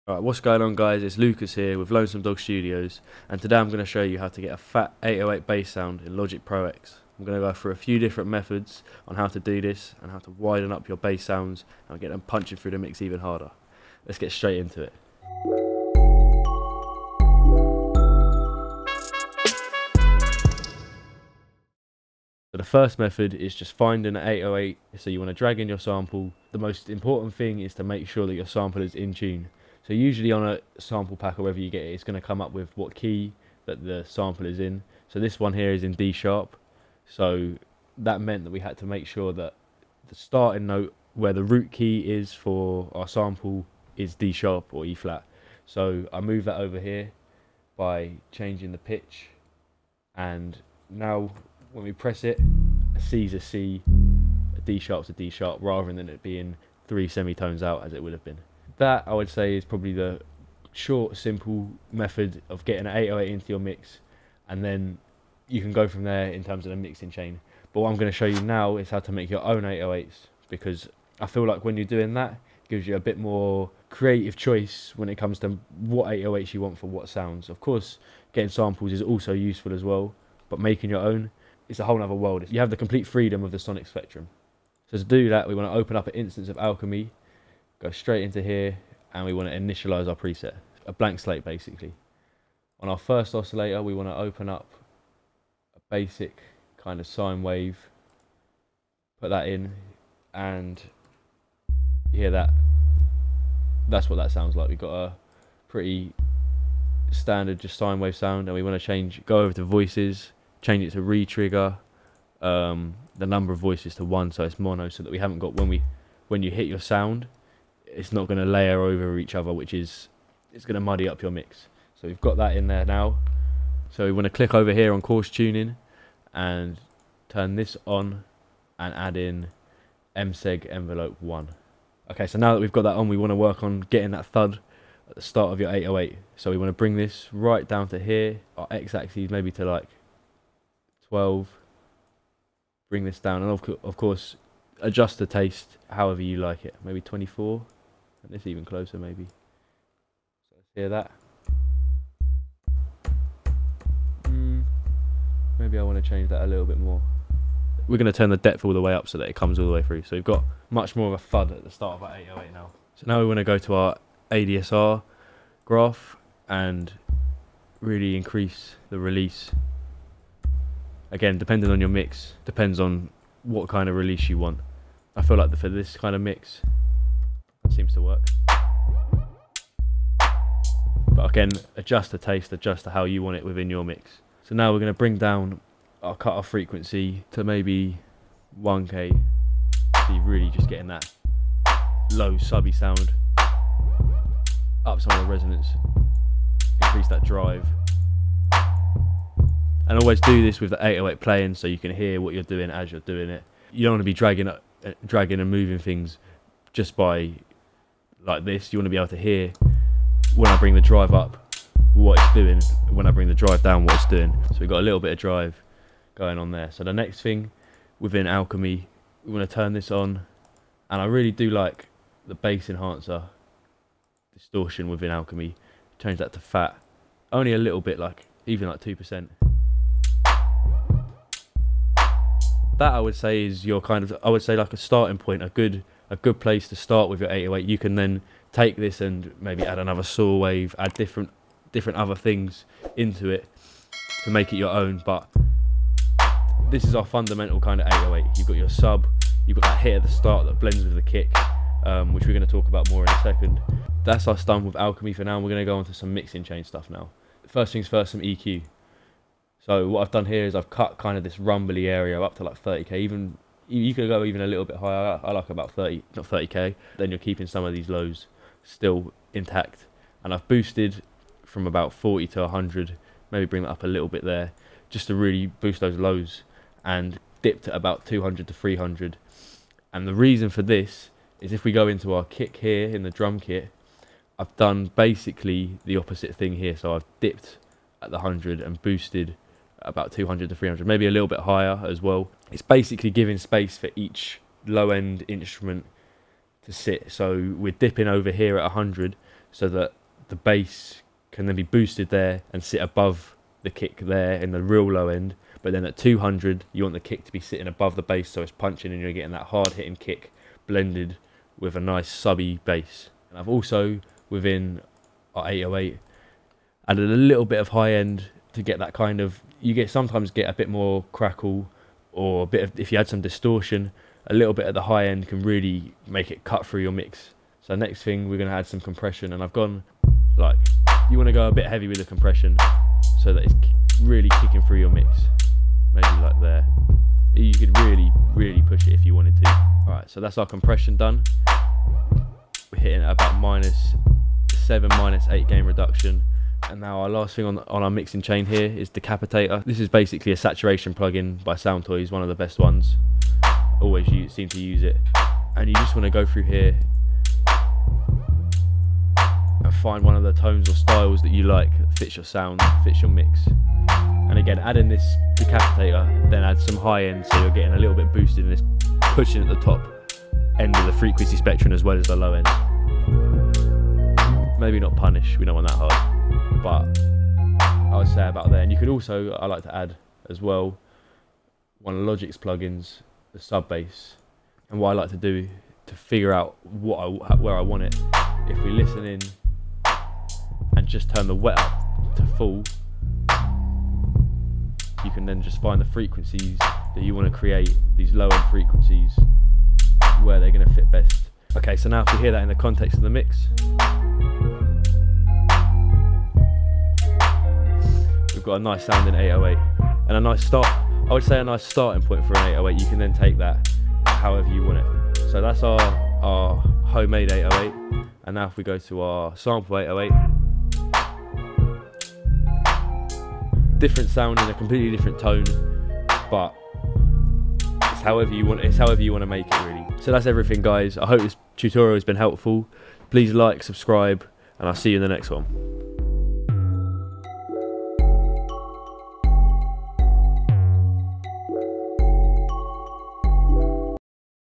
Alright, what's going on guys? It's Lucas here with Lonesome Studios, and today I'm going to show you how to get a fat 808 bass sound in Logic Pro X. I'm going to go through a few different methods on how to do this and how to widen up your bass sounds and get them punching through the mix even harder. Let's get straight into it. So the first method is just finding an 808, so you want to drag in your sample. The most important thing is to make sure that your sample is in tune. So usually on a sample pack or wherever you get it, it's going to come up with what key that the sample is in. So this one here is in D sharp. So that meant that we had to make sure that the starting note where the root key is for our sample is D sharp or E flat. So I move that over here by changing the pitch, and now when we press it, a C is a C, a D sharp's a D sharp, rather than it being 3 semitones out as it would have been. That, I would say, is probably the short, simple method of getting an 808 into your mix, and then you can go from there in terms of the mixing chain. But what I'm going to show you now is how to make your own 808s, because I feel like when you're doing that, it gives you a bit more creative choice when it comes to what 808s you want for what sounds. Of course, getting samples is also useful as well, but making your own, it's a whole other world. You have the complete freedom of the sonic spectrum. So to do that, we want to open up an instance of Alchemy, go straight into here, and we want to initialize our preset, a blank slate basically. On our first oscillator, we want to open up a basic kind of sine wave, put that in, and you hear that. That's what that sounds like. We've got a pretty standard just sine wave sound, and we want to go over to voices, change it to re-trigger the number of voices to 1, so it's mono, so that we haven't got, when you hit your sound, it's not going to layer over each other, it's going to muddy up your mix. So we've got that in there now. So we want to click over here on coarse tuning and turn this on and add in mseg envelope 1. Okay, so now that we've got that on, we want to work on getting that thud at the start of your 808. So we want to bring this right down to here, our x-axis maybe to like 12. Bring this down, and of course adjust the taste however you like it, maybe 24, and this even closer maybe. So let's hear that. Maybe I want to change that a little bit more. We're going to turn the depth all the way up so that it comes all the way through, so we've got much more of a thud at the start of our 808 now. So now we want to go to our ADSR graph and really increase the release. Again, depending on your mix, depends on what kind of release you want. I feel like for this kind of mix, that seems to work. But again, adjust the taste, adjust to how you want it within your mix. So now we're going to bring down our cutoff frequency to maybe 1K. So you're really just getting that low subby sound. Up some of the resonance, increase that drive. And always do this with the 808 playing, so you can hear what you're doing as you're doing it. You don't want to be dragging and moving things just by like this. You want to be able to hear when I bring the drive up what it's doing, when I bring the drive down what it's doing. So we've got a little bit of drive going on there. So the next thing within Alchemy, we want to turn this on, and I really do like the bass enhancer distortion within Alchemy. Change that to fat, only a little bit, like even like 2%. That I would say is your kind of, I would say like a starting point, a good place to start with your 808. You can then take this and maybe add another saw wave, add different other things into it to make it your own. But this is our fundamental kind of 808. You've got your sub, you've got that hit at the start that blends with the kick, which we're going to talk about more in a second. That's us done with Alchemy for now. We're going to go on to some mixing chain stuff now. First things first, some EQ. So what I've done here is I've cut kind of this rumbly area up to like 30k. Even you could go even a little bit higher. I like about 30, not 30k. Then you're keeping some of these lows still intact. And I've boosted from about 40 to 100. Maybe bring that up a little bit there, just to really boost those lows. And dipped at about 200 to 300. And the reason for this is if we go into our kick here in the drum kit, I've done basically the opposite thing here. So I've dipped at the 100 and boosted about 200 to 300, maybe a little bit higher as well. It's basically giving space for each low-end instrument to sit. So we're dipping over here at 100 so that the bass can then be boosted there and sit above the kick there in the real low end. But then at 200 you want the kick to be sitting above the bass, so it's punching and you're getting that hard hitting kick blended with a nice subby bass. And I've also, within our 808, added a little bit of high end to get that kind of, sometimes get a bit more crackle, or a bit of, if you had some distortion, a little bit at the high end can really make it cut through your mix. So next thing, we're going to add some compression, and I've gone like, you want to go a bit heavy with the compression so that it's really kicking through your mix, maybe like there. You could really push it if you wanted to. Alright, so that's our compression done. We're hitting at about -7, -8 gain reduction. And now our last thing on our mixing chain here is Decapitator. This is basically a saturation plugin by Soundtoys, one of the best ones. Always seem to use it. And you just want to go through here and find one of the tones or styles that you like, that fits your sound, fits your mix. And again, add in this Decapitator, then add some high end, so you're getting a little bit boosted and it's pushing at the top end of the frequency spectrum as well as the low end. Maybe not punish, we don't want that hard. But I would say about there. And you could also, I like to add as well, one of Logic's plugins, the sub bass. And what I like to do to figure out where I want it, if we listen in and just turn the wet up to full, you can then just find the frequencies that you want to create, these low end frequencies, where they're going to fit best. Okay, so now if we hear that in the context of the mix, we've got a nice sounding 808 and a nice start. I would say a nice starting point for an 808. You can then take that however you want it. So that's our homemade 808. And now if we go to our sample 808, different sound in a completely different tone, but it's however you want to make it, really. So that's everything, guys. I hope this tutorial has been helpful. Please like, subscribe, and I'll see you in the next one.